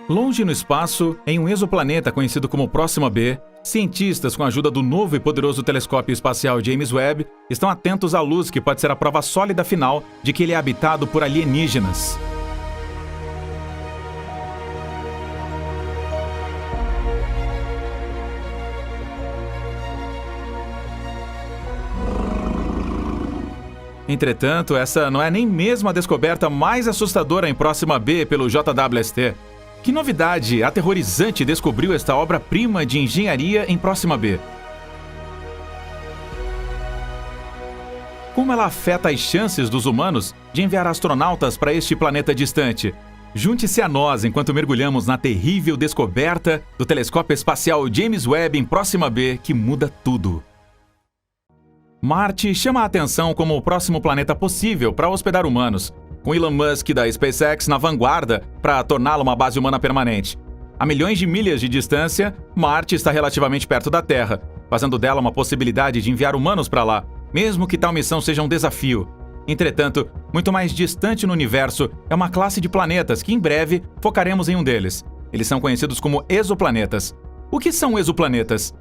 Longe no espaço, em um exoplaneta conhecido como Próxima B, cientistas, com a ajuda do novo e poderoso telescópio espacial James Webb, estão atentos à luz que pode ser a prova sólida final de que ele é habitado por alienígenas. Entretanto, essa não é nem mesmo a descoberta mais assustadora em Próxima B pelo JWST. Que novidade aterrorizante descobriu esta obra-prima de engenharia em Próxima B? Como ela afeta as chances dos humanos de enviar astronautas para este planeta distante? Junte-se a nós enquanto mergulhamos na terrível descoberta do telescópio espacial James Webb em Próxima B, que muda tudo. Marte chama a atenção como o próximo planeta possível para hospedar humanos, com Elon Musk da SpaceX na vanguarda para torná-lo uma base humana permanente. A milhões de milhas de distância, Marte está relativamente perto da Terra, fazendo dela uma possibilidade de enviar humanos para lá, mesmo que tal missão seja um desafio. Entretanto, muito mais distante no universo é uma classe de planetas que em breve focaremos em um deles. Eles são conhecidos como exoplanetas. O que são exoplanetas?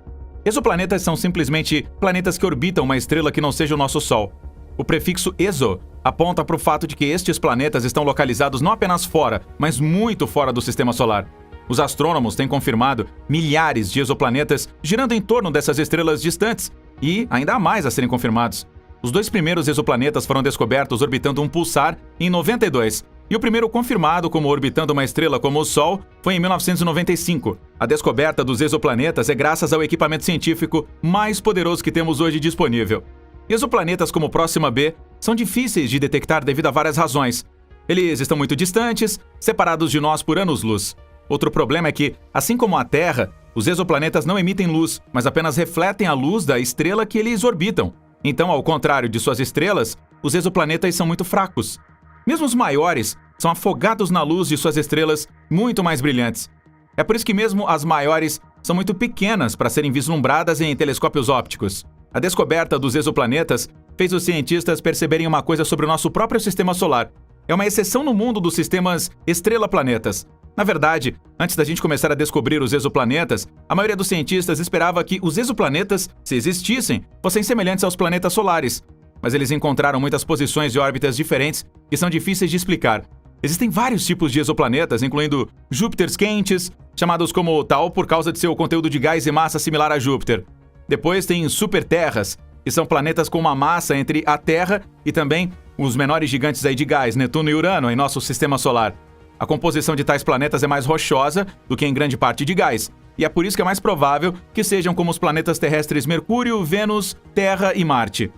Exoplanetas são simplesmente planetas que orbitam uma estrela que não seja o nosso Sol. O prefixo exo aponta para o fato de que estes planetas estão localizados não apenas fora, mas muito fora do Sistema Solar. Os astrônomos têm confirmado milhares de exoplanetas girando em torno dessas estrelas distantes, e ainda há mais a serem confirmados. Os dois primeiros exoplanetas foram descobertos orbitando um pulsar em 92, e o primeiro confirmado como orbitando uma estrela como o Sol foi em 1995. A descoberta dos exoplanetas é graças ao equipamento científico mais poderoso que temos hoje disponível. Exoplanetas como Próxima B são difíceis de detectar devido a várias razões. Eles estão muito distantes, separados de nós por anos-luz. Outro problema é que, assim como a Terra, os exoplanetas não emitem luz, mas apenas refletem a luz da estrela que eles orbitam. Então, ao contrário de suas estrelas, os exoplanetas são muito fracos. Mesmo os maiores são afogados na luz de suas estrelas muito mais brilhantes. É por isso que mesmo as maiores são muito pequenas para serem vislumbradas em telescópios ópticos. A descoberta dos exoplanetas fez os cientistas perceberem uma coisa sobre o nosso próprio sistema solar. É uma exceção no mundo dos sistemas estrela-planetas. Na verdade, antes da gente começar a descobrir os exoplanetas, a maioria dos cientistas esperava que os exoplanetas, se existissem, fossem semelhantes aos planetas solares. Mas eles encontraram muitas posições e órbitas diferentes que são difíceis de explicar. Existem vários tipos de exoplanetas, incluindo Júpiters quentes, chamados como tal por causa de seu conteúdo de gás e massa similar a Júpiter. Depois tem superterras, que são planetas com uma massa entre a Terra e também os menores gigantes aí de gás, Netuno e Urano, em nosso sistema solar. A composição de tais planetas é mais rochosa do que em grande parte de gás, e é por isso que é mais provável que sejam como os planetas terrestres Mercúrio, Vênus, Terra e Marte.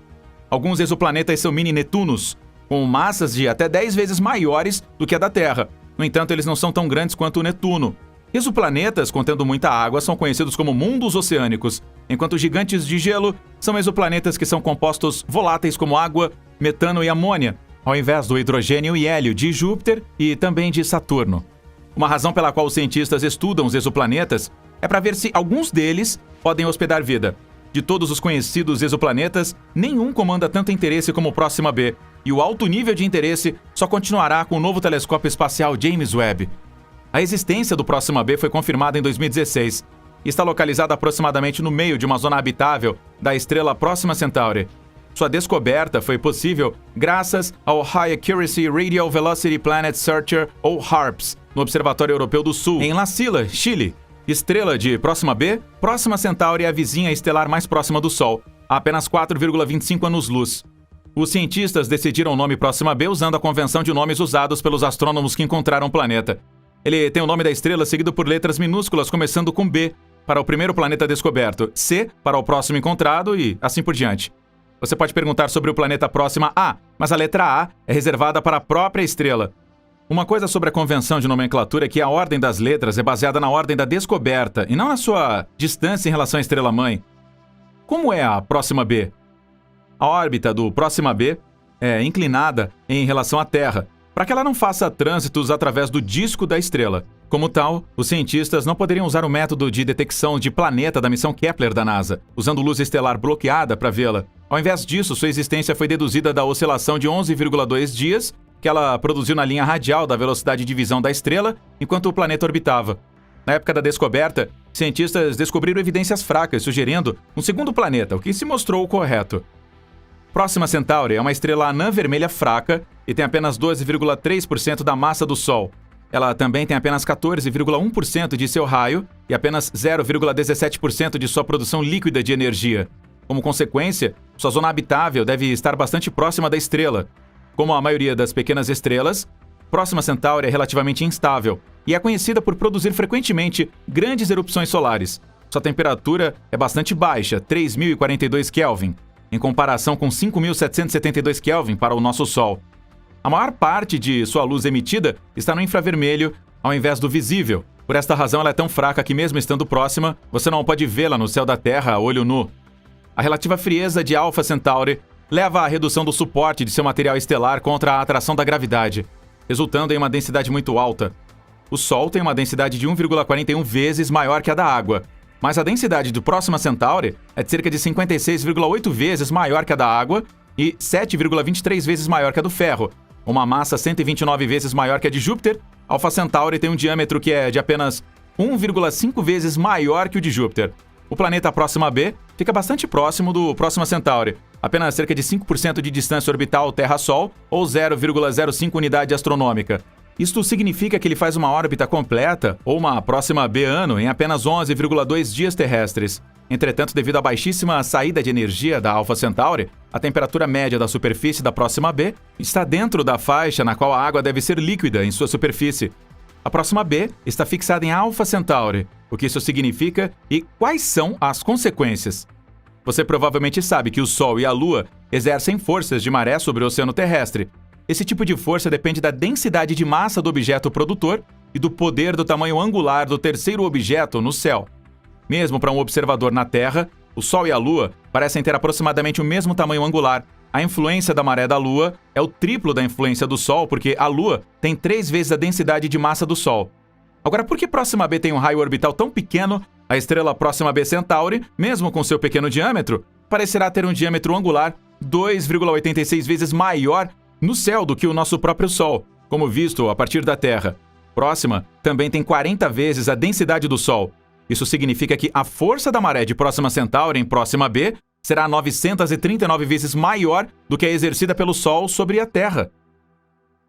Alguns exoplanetas são mini-Netunos, com massas de até 10 vezes maiores do que a da Terra. No entanto, eles não são tão grandes quanto o Netuno. Exoplanetas contendo muita água são conhecidos como mundos oceânicos, enquanto gigantes de gelo são exoplanetas que são compostos voláteis como água, metano e amônia, ao invés do hidrogênio e hélio de Júpiter e também de Saturno. Uma razão pela qual os cientistas estudam os exoplanetas é para ver se alguns deles podem hospedar vida. De todos os conhecidos exoplanetas, nenhum comanda tanto interesse como o Próxima B, e o alto nível de interesse só continuará com o novo telescópio espacial James Webb. A existência do Próxima B foi confirmada em 2016 e está localizada aproximadamente no meio de uma zona habitável da estrela Próxima Centauri. Sua descoberta foi possível graças ao High Accuracy Radial Velocity Planet Searcher, ou HARPS, no Observatório Europeu do Sul, em La Silla, Chile. Estrela de Próxima B, Próxima Centauri é a vizinha estelar mais próxima do Sol, a apenas 4,25 anos-luz. Os cientistas decidiram o nome Próxima B usando a convenção de nomes usados pelos astrônomos que encontraram o planeta. Ele tem o nome da estrela seguido por letras minúsculas começando com B para o primeiro planeta descoberto, C para o próximo encontrado e assim por diante. Você pode perguntar sobre o planeta Próxima A, mas a letra A é reservada para a própria estrela. Uma coisa sobre a convenção de nomenclatura é que a ordem das letras é baseada na ordem da descoberta e não na sua distância em relação à estrela-mãe. Como é a Próxima B? A órbita do Próxima B é inclinada em relação à Terra, para que ela não faça trânsitos através do disco da estrela. Como tal, os cientistas não poderiam usar o método de detecção de planeta da missão Kepler da NASA, usando luz estelar bloqueada para vê-la. Ao invés disso, sua existência foi deduzida da oscilação de 11,2 dias que ela produziu na linha radial da velocidade de visão da estrela enquanto o planeta orbitava. Na época da descoberta, cientistas descobriram evidências fracas sugerindo um segundo planeta, o que se mostrou correto. Próxima Centauri é uma estrela anã vermelha fraca e tem apenas 12,3% da massa do Sol. Ela também tem apenas 14,1% de seu raio e apenas 0,17% de sua produção líquida de energia. Como consequência, sua zona habitável deve estar bastante próxima da estrela. Como a maioria das pequenas estrelas, Próxima Centauri é relativamente instável e é conhecida por produzir frequentemente grandes erupções solares. Sua temperatura é bastante baixa, 3.042 Kelvin, em comparação com 5.772 Kelvin para o nosso Sol. A maior parte de sua luz emitida está no infravermelho, ao invés do visível. Por esta razão, ela é tão fraca que, mesmo estando próxima, você não pode vê-la no céu da Terra a olho nu. A relativa frieza de Alpha Centauri leva à redução do suporte de seu material estelar contra a atração da gravidade, resultando em uma densidade muito alta. O Sol tem uma densidade de 1,41 vezes maior que a da água, mas a densidade do Próxima Centauri é de cerca de 56,8 vezes maior que a da água e 7,23 vezes maior que a do ferro, uma massa 129 vezes maior que a de Júpiter. Alpha Centauri tem um diâmetro que é de apenas 1,5 vezes maior que o de Júpiter. O planeta Próxima B fica bastante próximo do Próxima Centauri, apenas cerca de 5% de distância orbital Terra-Sol ou 0,05 unidade astronômica. Isto significa que ele faz uma órbita completa, ou uma Próxima B ano, em apenas 11,2 dias terrestres. Entretanto, devido à baixíssima saída de energia da Alpha Centauri, a temperatura média da superfície da Próxima B está dentro da faixa na qual a água deve ser líquida em sua superfície. A Próxima B está fixada em Alpha Centauri. O que isso significa e quais são as consequências? Você provavelmente sabe que o Sol e a Lua exercem forças de maré sobre o oceano terrestre. Esse tipo de força depende da densidade de massa do objeto produtor e do poder do tamanho angular do terceiro objeto no céu. Mesmo para um observador na Terra, o Sol e a Lua parecem ter aproximadamente o mesmo tamanho angular. A influência da maré da Lua é o triplo da influência do Sol, porque a Lua tem 3 vezes a densidade de massa do Sol. Agora, por que Próxima B tem um raio orbital tão pequeno? A estrela Próxima B Centauri, mesmo com seu pequeno diâmetro, parecerá ter um diâmetro angular 2,86 vezes maior no céu do que o nosso próprio Sol, como visto a partir da Terra. Próxima também tem 40 vezes a densidade do Sol. Isso significa que a força da maré de Próxima Centauri em Próxima B será 939 vezes maior do que a exercida pelo Sol sobre a Terra.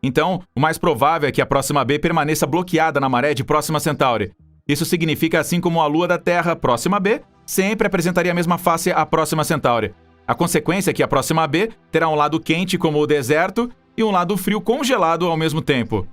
Então, o mais provável é que a Próxima B permaneça bloqueada na maré de Próxima Centauri. Isso significa, assim como a Lua da Terra, Próxima B, sempre apresentaria a mesma face à Próxima Centauri. A consequência é que a Próxima B terá um lado quente como o deserto e um lado frio congelado ao mesmo tempo.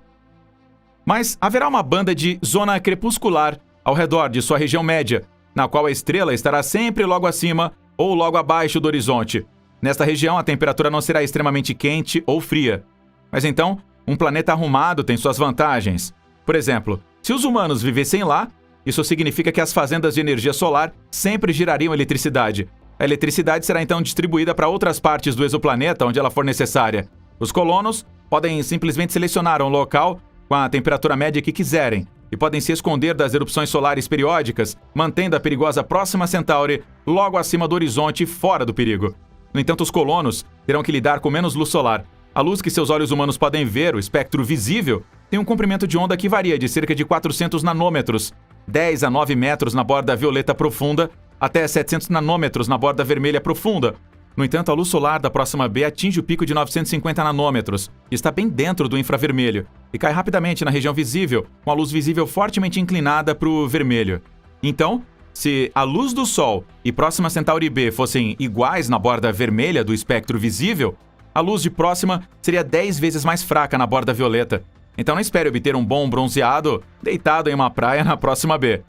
Mas haverá uma banda de zona crepuscular ao redor de sua região média, na qual a estrela estará sempre logo acima ou logo abaixo do horizonte. Nesta região, a temperatura não será extremamente quente ou fria. Mas então, um planeta arrumado tem suas vantagens. Por exemplo, se os humanos vivessem lá, isso significa que as fazendas de energia solar sempre gerariam eletricidade. A eletricidade será então distribuída para outras partes do exoplaneta onde ela for necessária. Os colonos podem simplesmente selecionar um local com a temperatura média que quiserem e podem se esconder das erupções solares periódicas, mantendo a perigosa Próxima Centauri logo acima do horizonte e fora do perigo. No entanto, os colonos terão que lidar com menos luz solar. A luz que seus olhos humanos podem ver, o espectro visível, tem um comprimento de onda que varia de cerca de 400 nanômetros, 10 a 9 metros na borda violeta profunda, até 700 nanômetros na borda vermelha profunda. No entanto, a luz solar da Próxima B atinge o pico de 950 nanômetros, que está bem dentro do infravermelho, e cai rapidamente na região visível, com a luz visível fortemente inclinada para o vermelho. Então, se a luz do Sol e Próxima Centauri B fossem iguais na borda vermelha do espectro visível, a luz de Próxima seria 10 vezes mais fraca na borda violeta. Então não espere obter um bom bronzeado deitado em uma praia na Próxima B.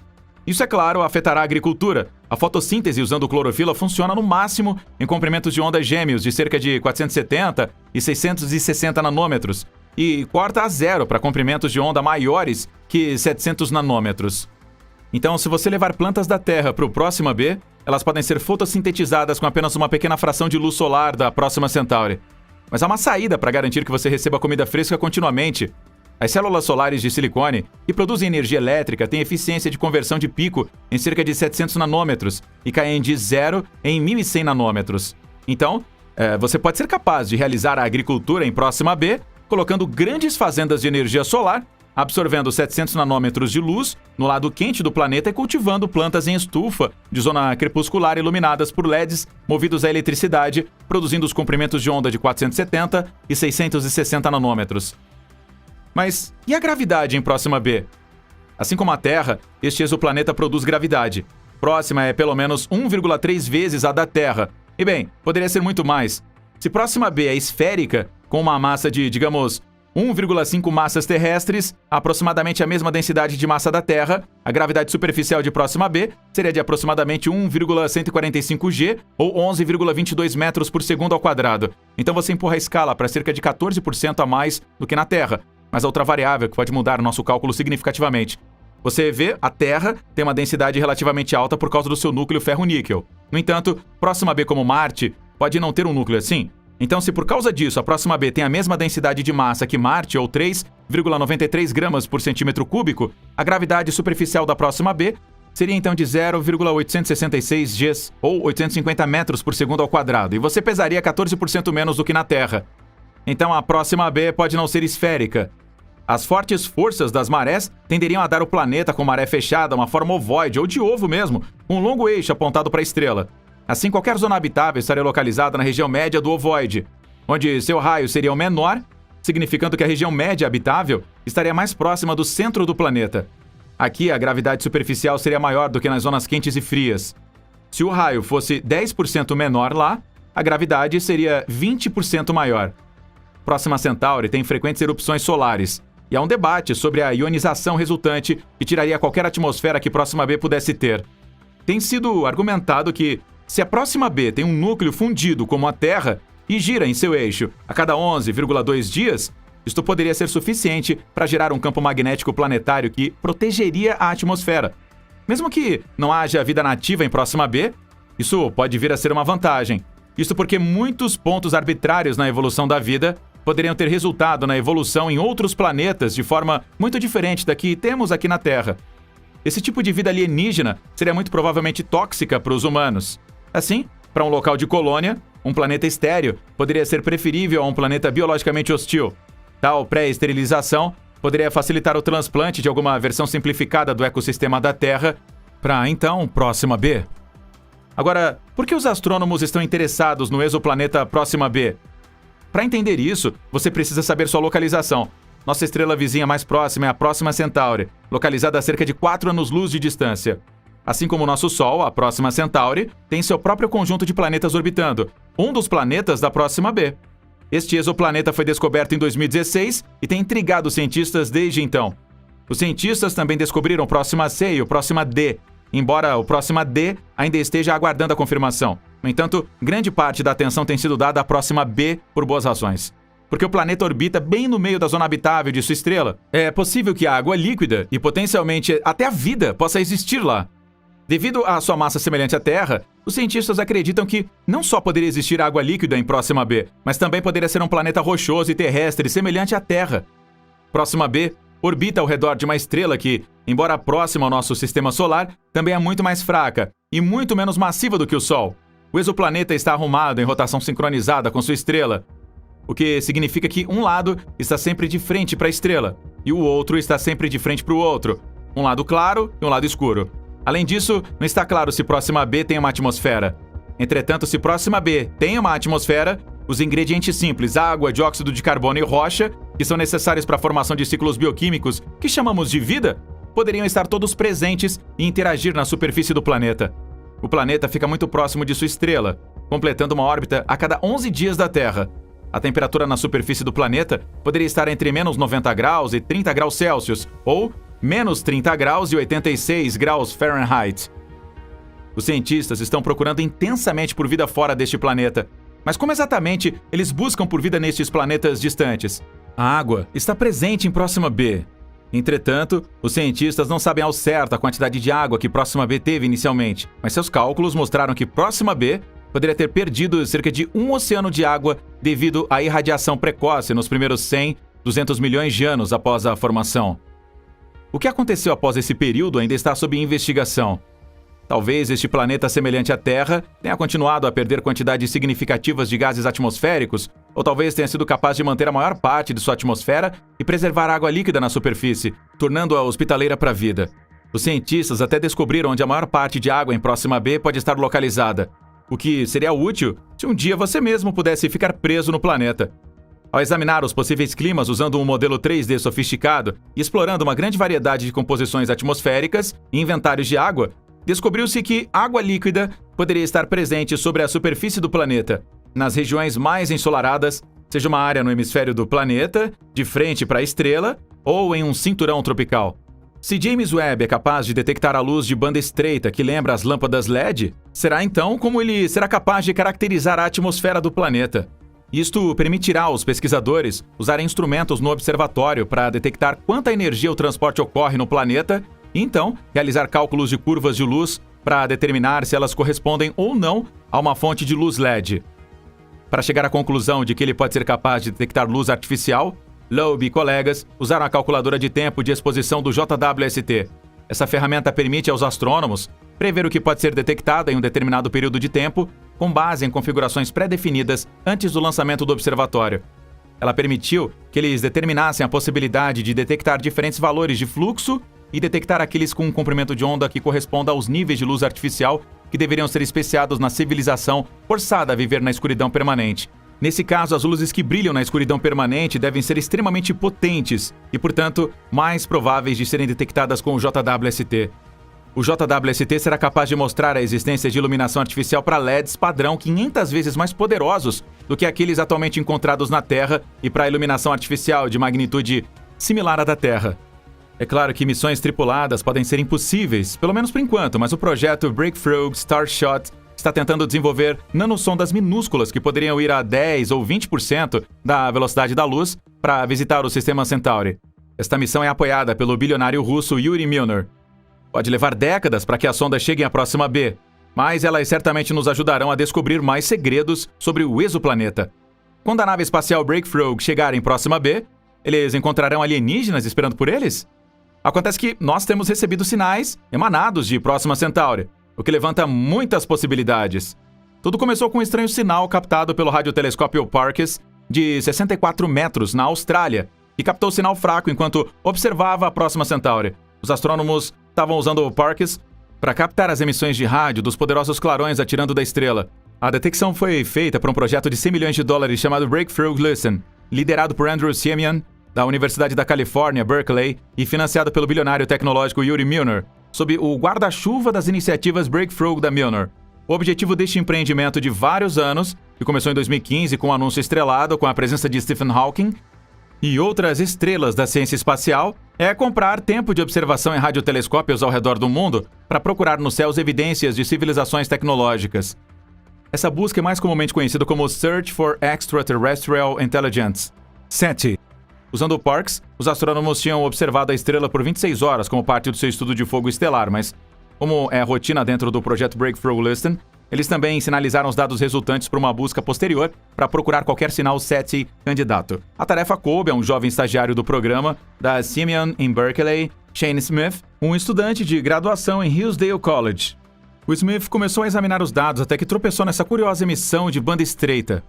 Isso, é claro, afetará a agricultura. A fotossíntese usando clorofila funciona no máximo em comprimentos de onda gêmeos de cerca de 470 e 660 nanômetros e corta a zero para comprimentos de onda maiores que 700 nanômetros. Então, se você levar plantas da Terra para o Próxima B, elas podem ser fotossintetizadas com apenas uma pequena fração de luz solar da Próxima Centauri. Mas há uma saída para garantir que você receba comida fresca continuamente. As células solares de silicone, que produzem energia elétrica, têm eficiência de conversão de pico em cerca de 700 nanômetros e caem de 0 em 1.100 nanômetros. Então, você pode ser capaz de realizar a agricultura em Próxima B colocando grandes fazendas de energia solar, absorvendo 700 nanômetros de luz no lado quente do planeta e cultivando plantas em estufa de zona crepuscular iluminadas por LEDs movidos a eletricidade, produzindo os comprimentos de onda de 470 e 660 nanômetros. Mas e a gravidade em Próxima B? Assim como a Terra, este exoplaneta produz gravidade. Próxima é pelo menos 1,3 vezes a da Terra. E bem, poderia ser muito mais. Se Próxima B é esférica, com uma massa de, digamos, 1,5 massas terrestres, aproximadamente a mesma densidade de massa da Terra, a gravidade superficial de Próxima B seria de aproximadamente 1,145 G ou 11,22 metros por segundo ao quadrado. Então você empurra a escala para cerca de 14% a mais do que na Terra, mas outra variável que pode mudar o nosso cálculo significativamente. Você vê, a Terra tem uma densidade relativamente alta por causa do seu núcleo ferro-níquel. No entanto, Próxima B como Marte pode não ter um núcleo assim. Então, se por causa disso a Próxima B tem a mesma densidade de massa que Marte, ou 3,93 gramas por centímetro cúbico, a gravidade superficial da Próxima B seria então de 0,866 Gs, ou 850 metros por segundo ao quadrado, e você pesaria 14% menos do que na Terra. Então, a Próxima B pode não ser esférica. As fortes forças das marés tenderiam a dar ao planeta com maré fechada uma forma ovoide, ou de ovo mesmo, com um longo eixo apontado para a estrela. Assim, qualquer zona habitável estaria localizada na região média do ovoide, onde seu raio seria o menor, significando que a região média habitável estaria mais próxima do centro do planeta. Aqui, a gravidade superficial seria maior do que nas zonas quentes e frias. Se o raio fosse 10% menor lá, a gravidade seria 20% maior. Próxima Centauri tem frequentes erupções solares, e há um debate sobre a ionização resultante que tiraria qualquer atmosfera que Próxima B pudesse ter. Tem sido argumentado que, se a Próxima B tem um núcleo fundido como a Terra e gira em seu eixo a cada 11,2 dias, isto poderia ser suficiente para gerar um campo magnético planetário que protegeria a atmosfera. Mesmo que não haja vida nativa em Próxima B, isso pode vir a ser uma vantagem. Isso porque muitos pontos arbitrários na evolução da vida poderiam ter resultado na evolução em outros planetas de forma muito diferente da que temos aqui na Terra. Esse tipo de vida alienígena seria muito provavelmente tóxica para os humanos. Assim, para um local de colônia, um planeta estéril poderia ser preferível a um planeta biologicamente hostil. Tal pré-esterilização poderia facilitar o transplante de alguma versão simplificada do ecossistema da Terra para, então, Próxima B. Agora, por que os astrônomos estão interessados no exoplaneta Próxima B? Para entender isso, você precisa saber sua localização. Nossa estrela vizinha mais próxima é a Próxima Centauri, localizada a cerca de 4 anos-luz de distância. Assim como o nosso Sol, a Próxima Centauri tem seu próprio conjunto de planetas orbitando, um dos planetas da Próxima B. Este exoplaneta foi descoberto em 2016 e tem intrigado os cientistas desde então. Os cientistas também descobriram o Próxima C e o Próxima D, embora o Próxima D ainda esteja aguardando a confirmação. No entanto, grande parte da atenção tem sido dada à Próxima B por boas razões. Porque o planeta orbita bem no meio da zona habitável de sua estrela. É possível que a água líquida e potencialmente até a vida possa existir lá. Devido à sua massa semelhante à Terra, os cientistas acreditam que não só poderia existir água líquida em Próxima B, mas também poderia ser um planeta rochoso e terrestre semelhante à Terra. Próxima B orbita ao redor de uma estrela que, embora próxima ao nosso sistema solar, também é muito mais fraca e muito menos massiva do que o Sol. O exoplaneta está arrumado em rotação sincronizada com sua estrela, o que significa que um lado está sempre de frente para a estrela e o outro está sempre de frente para o outro, um lado claro e um lado escuro. Além disso, não está claro se Próxima B tem uma atmosfera. Entretanto, se Próxima B tem uma atmosfera, os ingredientes simples, água, dióxido de carbono e rocha, que são necessários para a formação de ciclos bioquímicos que chamamos de vida, poderiam estar todos presentes e interagir na superfície do planeta. O planeta fica muito próximo de sua estrela, completando uma órbita a cada 11 dias da Terra. A temperatura na superfície do planeta poderia estar entre menos 90 graus e 30 graus Celsius, ou menos 30 graus e 86 graus Fahrenheit. Os cientistas estão procurando intensamente por vida fora deste planeta. Mas como exatamente eles buscam por vida nestes planetas distantes? A água está presente em Próxima B. Entretanto, os cientistas não sabem ao certo a quantidade de água que Próxima B teve inicialmente, mas seus cálculos mostraram que Próxima B poderia ter perdido cerca de um oceano de água devido à irradiação precoce nos primeiros 100, 200 milhões de anos após a formação. O que aconteceu após esse período ainda está sob investigação. Talvez este planeta semelhante à Terra tenha continuado a perder quantidades significativas de gases atmosféricos, ou talvez tenha sido capaz de manter a maior parte de sua atmosfera e preservar água líquida na superfície, tornando-a hospitaleira para a vida. Os cientistas até descobriram onde a maior parte de água em Próxima B pode estar localizada, o que seria útil se um dia você mesmo pudesse ficar preso no planeta. Ao examinar os possíveis climas usando um modelo 3D sofisticado e explorando uma grande variedade de composições atmosféricas e inventários de água, descobriu-se que água líquida poderia estar presente sobre a superfície do planeta, nas regiões mais ensolaradas, seja uma área no hemisfério do planeta, de frente para a estrela, ou em um cinturão tropical. Se James Webb é capaz de detectar a luz de banda estreita que lembra as lâmpadas LED, será então como ele será capaz de caracterizar a atmosfera do planeta. Isto permitirá aos pesquisadores usarem instrumentos no observatório para detectar quanta energia o transporte ocorre no planeta e, então, realizar cálculos de curvas de luz para determinar se elas correspondem ou não a uma fonte de luz LED. Para chegar à conclusão de que ele pode ser capaz de detectar luz artificial, Loeb e colegas usaram a calculadora de tempo de exposição do JWST. Essa ferramenta permite aos astrônomos prever o que pode ser detectado em um determinado período de tempo, com base em configurações pré-definidas antes do lançamento do observatório. Ela permitiu que eles determinassem a possibilidade de detectar diferentes valores de fluxo e detectar aqueles com um comprimento de onda que corresponda aos níveis de luz artificial que deveriam ser especiados na civilização forçada a viver na escuridão permanente. Nesse caso, as luzes que brilham na escuridão permanente devem ser extremamente potentes e, portanto, mais prováveis de serem detectadas com o JWST. O JWST será capaz de mostrar a existência de iluminação artificial para LEDs padrão 500 vezes mais poderosos do que aqueles atualmente encontrados na Terra e para a iluminação artificial de magnitude similar à da Terra. É claro que missões tripuladas podem ser impossíveis, pelo menos por enquanto, mas o projeto Breakthrough Starshot está tentando desenvolver nanosondas minúsculas que poderiam ir a 10 ou 20% da velocidade da luz para visitar o sistema Centauri. Esta missão é apoiada pelo bilionário russo Yuri Milner. Pode levar décadas para que as sondas cheguem à Próxima B, mas elas certamente nos ajudarão a descobrir mais segredos sobre o exoplaneta. Quando a nave espacial Breakthrough chegar em Próxima B, eles encontrarão alienígenas esperando por eles? Acontece que nós temos recebido sinais emanados de Próxima Centauri, o que levanta muitas possibilidades. Tudo começou com um estranho sinal captado pelo radiotelescópio Parkes de 64 metros na Austrália, que captou sinal fraco enquanto observava a Próxima Centauri. Os astrônomos estavam usando o Parkes para captar as emissões de rádio dos poderosos clarões atirando da estrela. A detecção foi feita por um projeto de $100 milhões chamado Breakthrough Listen, liderado por Andrew Siemian, da Universidade da Califórnia, Berkeley, e financiado pelo bilionário tecnológico Yuri Milner, sob o guarda-chuva das iniciativas Breakthrough da Milner. O objetivo deste empreendimento de vários anos, que começou em 2015 com um anúncio estrelado com a presença de Stephen Hawking e outras estrelas da ciência espacial, é comprar tempo de observação em radiotelescópios ao redor do mundo para procurar nos céus evidências de civilizações tecnológicas. Essa busca é mais comumente conhecida como Search for Extraterrestrial Intelligence, SETI. Usando o Parkes, os astrônomos tinham observado a estrela por 26 horas como parte do seu estudo de fogo estelar, mas, como é a rotina dentro do projeto Breakthrough Listen, eles também sinalizaram os dados resultantes para uma busca posterior para procurar qualquer sinal SETI candidato. A tarefa coube a um jovem estagiário do programa da Siemian em Berkeley, Shane Smith, um estudante de graduação em Hillsdale College. O Smith começou a examinar os dados até que tropeçou nessa curiosa emissão de banda estreita,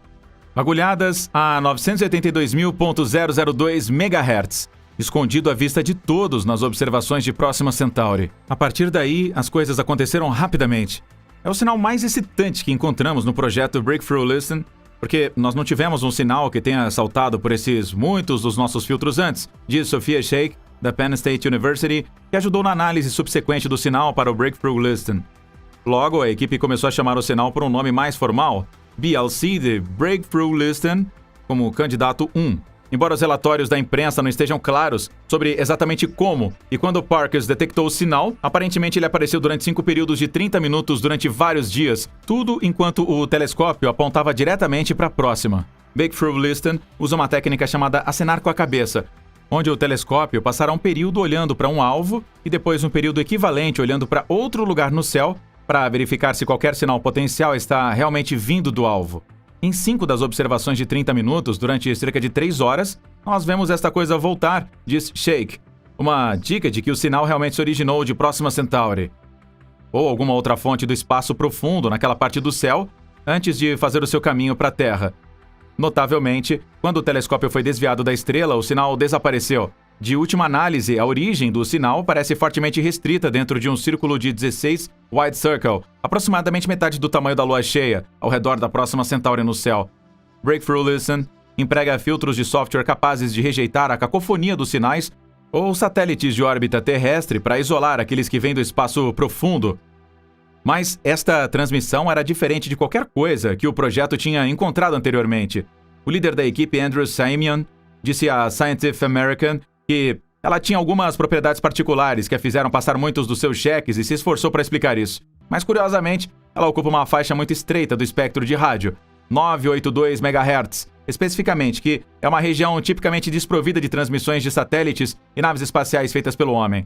agulhadas a 982.002 MHz, escondido à vista de todos nas observações de Próxima Centauri. A partir daí, as coisas aconteceram rapidamente. É o sinal mais excitante que encontramos no projeto Breakthrough Listen, porque nós não tivemos um sinal que tenha saltado por esses muitos dos nossos filtros antes, diz Sophia Sheikh, da Penn State University, que ajudou na análise subsequente do sinal para o Breakthrough Listen. Logo, a equipe começou a chamar o sinal por um nome mais formal, BLC de Breakthrough Listen, como candidato 1. Embora os relatórios da imprensa não estejam claros sobre exatamente como e quando Parkes detectou o sinal, aparentemente ele apareceu durante 5 períodos de 30 minutos durante vários dias, tudo enquanto o telescópio apontava diretamente para a próxima. Breakthrough Listen usa uma técnica chamada acenar com a cabeça, onde o telescópio passará um período olhando para um alvo e depois um período equivalente olhando para outro lugar no céu para verificar se qualquer sinal potencial está realmente vindo do alvo. Em 5 das observações de 30 minutos, durante cerca de 3 horas, nós vemos esta coisa voltar, diz Sheikh. Uma dica de que o sinal realmente se originou de Próxima Centauri. Ou alguma outra fonte do espaço profundo naquela parte do céu, antes de fazer o seu caminho para a Terra. Notavelmente, quando o telescópio foi desviado da estrela, o sinal desapareceu. De última análise, a origem do sinal parece fortemente restrita dentro de um círculo de 16 Wide Circle, aproximadamente metade do tamanho da lua cheia, ao redor da Próxima Centauri no céu. Breakthrough Listen emprega filtros de software capazes de rejeitar a cacofonia dos sinais ou satélites de órbita terrestre para isolar aqueles que vêm do espaço profundo. Mas esta transmissão era diferente de qualquer coisa que o projeto tinha encontrado anteriormente. O líder da equipe, Andrew Simeon, disse à Scientific American que ela tinha algumas propriedades particulares que a fizeram passar muitos dos seus cheques e se esforçou para explicar isso. Mas, curiosamente, ela ocupa uma faixa muito estreita do espectro de rádio, 982 MHz, especificamente, que é uma região tipicamente desprovida de transmissões de satélites e naves espaciais feitas pelo homem.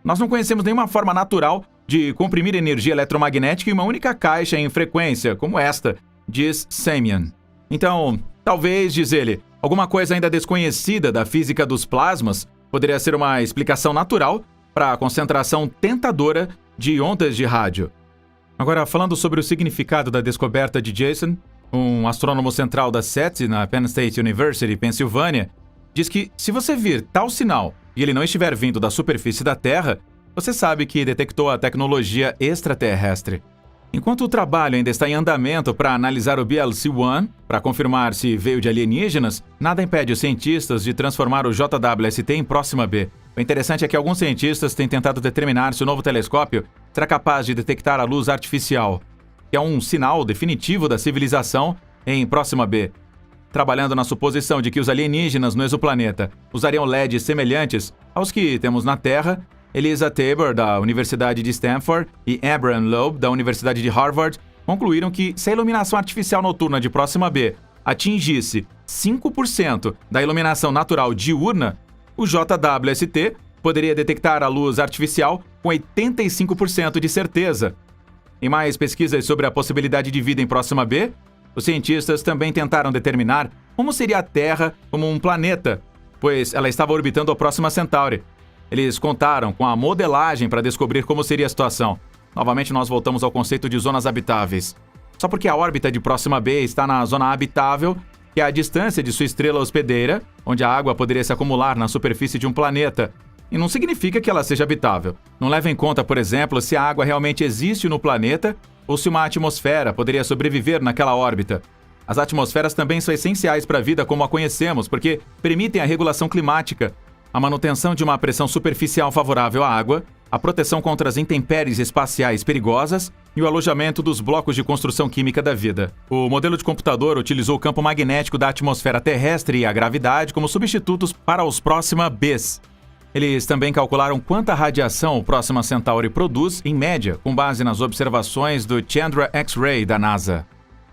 Nós não conhecemos nenhuma forma natural de comprimir energia eletromagnética em uma única caixa em frequência, como esta, diz Simeon. Então, talvez, diz ele, alguma coisa ainda desconhecida da física dos plasmas poderia ser uma explicação natural para a concentração tentadora de ondas de rádio. Agora, falando sobre o significado da descoberta de Jason, um astrônomo central da SETI, na Penn State University, Pensilvânia, diz que se você vir tal sinal e ele não estiver vindo da superfície da Terra, você sabe que detectou a tecnologia extraterrestre. Enquanto o trabalho ainda está em andamento para analisar o BLC-1, para confirmar se veio de alienígenas, nada impede os cientistas de transformar o JWST em Próxima B. O interessante é que alguns cientistas têm tentado determinar se o novo telescópio será capaz de detectar a luz artificial, que é um sinal definitivo da civilização em Próxima B. Trabalhando na suposição de que os alienígenas no exoplaneta usariam LEDs semelhantes aos que temos na Terra, Elisa Tabor, da Universidade de Stanford, e Abraham Loeb, da Universidade de Harvard, concluíram que se a iluminação artificial noturna de Próxima B atingisse 5% da iluminação natural diurna, o JWST poderia detectar a luz artificial com 85% de certeza. Em mais pesquisas sobre a possibilidade de vida em Próxima B, os cientistas também tentaram determinar como seria a Terra como um planeta, pois ela estava orbitando a Próxima Centauri. Eles contaram com a modelagem para descobrir como seria a situação. Novamente, nós voltamos ao conceito de zonas habitáveis. Só porque a órbita de Próxima B está na zona habitável, que é a distância de sua estrela hospedeira, onde a água poderia se acumular na superfície de um planeta. E não significa que ela seja habitável. Não leva em conta, por exemplo, se a água realmente existe no planeta ou se uma atmosfera poderia sobreviver naquela órbita. As atmosferas também são essenciais para a vida como a conhecemos, porque permitem a regulação climática, a manutenção de uma pressão superficial favorável à água, a proteção contra as intempéries espaciais perigosas e o alojamento dos blocos de construção química da vida. O modelo de computador utilizou o campo magnético da atmosfera terrestre e a gravidade como substitutos para os Próxima Bs. Eles também calcularam quanta radiação o Próxima Centauri produz, em média, com base nas observações do Chandra X-Ray da NASA.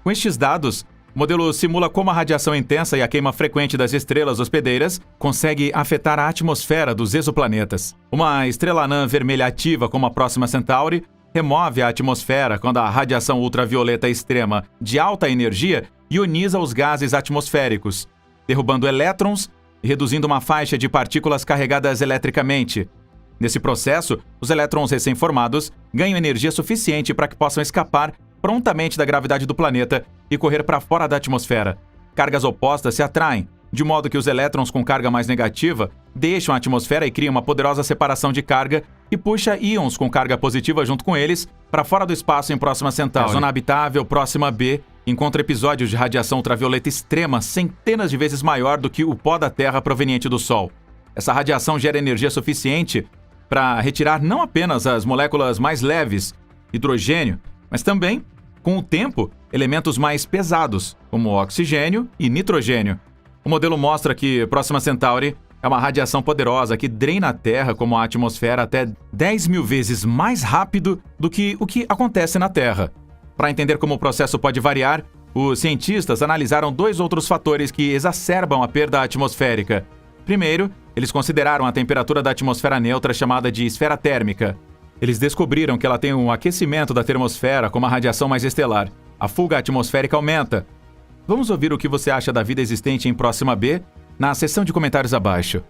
Com estes dados, o modelo simula como a radiação intensa e a queima frequente das estrelas hospedeiras consegue afetar a atmosfera dos exoplanetas. Uma estrela anã vermelha ativa como a Próxima Centauri remove a atmosfera quando a radiação ultravioleta extrema de alta energia ioniza os gases atmosféricos, derrubando elétrons e reduzindo uma faixa de partículas carregadas eletricamente. Nesse processo, os elétrons recém-formados ganham energia suficiente para que possam escapar prontamente da gravidade do planeta e correr para fora da atmosfera. Cargas opostas se atraem, de modo que os elétrons com carga mais negativa deixam a atmosfera e criam uma poderosa separação de carga e puxa íons com carga positiva junto com eles para fora do espaço em Próxima Centauri. A zona habitável Próxima B encontra episódios de radiação ultravioleta extrema centenas de vezes maior do que o pó da Terra proveniente do Sol. Essa radiação gera energia suficiente para retirar não apenas as moléculas mais leves, hidrogênio, mas também, com o tempo, elementos mais pesados, como oxigênio e nitrogênio. O modelo mostra que Próxima Centauri é uma radiação poderosa que drena a Terra como a atmosfera até 10.000 vezes mais rápido do que o que acontece na Terra. Para entender como o processo pode variar, os cientistas analisaram dois outros fatores que exacerbam a perda atmosférica. Primeiro, eles consideraram a temperatura da atmosfera neutra chamada de esfera térmica. Eles descobriram que ela tem um aquecimento da termosfera com uma radiação mais estelar. A fuga atmosférica aumenta. Vamos ouvir o que você acha da vida existente em Próxima B na seção de comentários abaixo.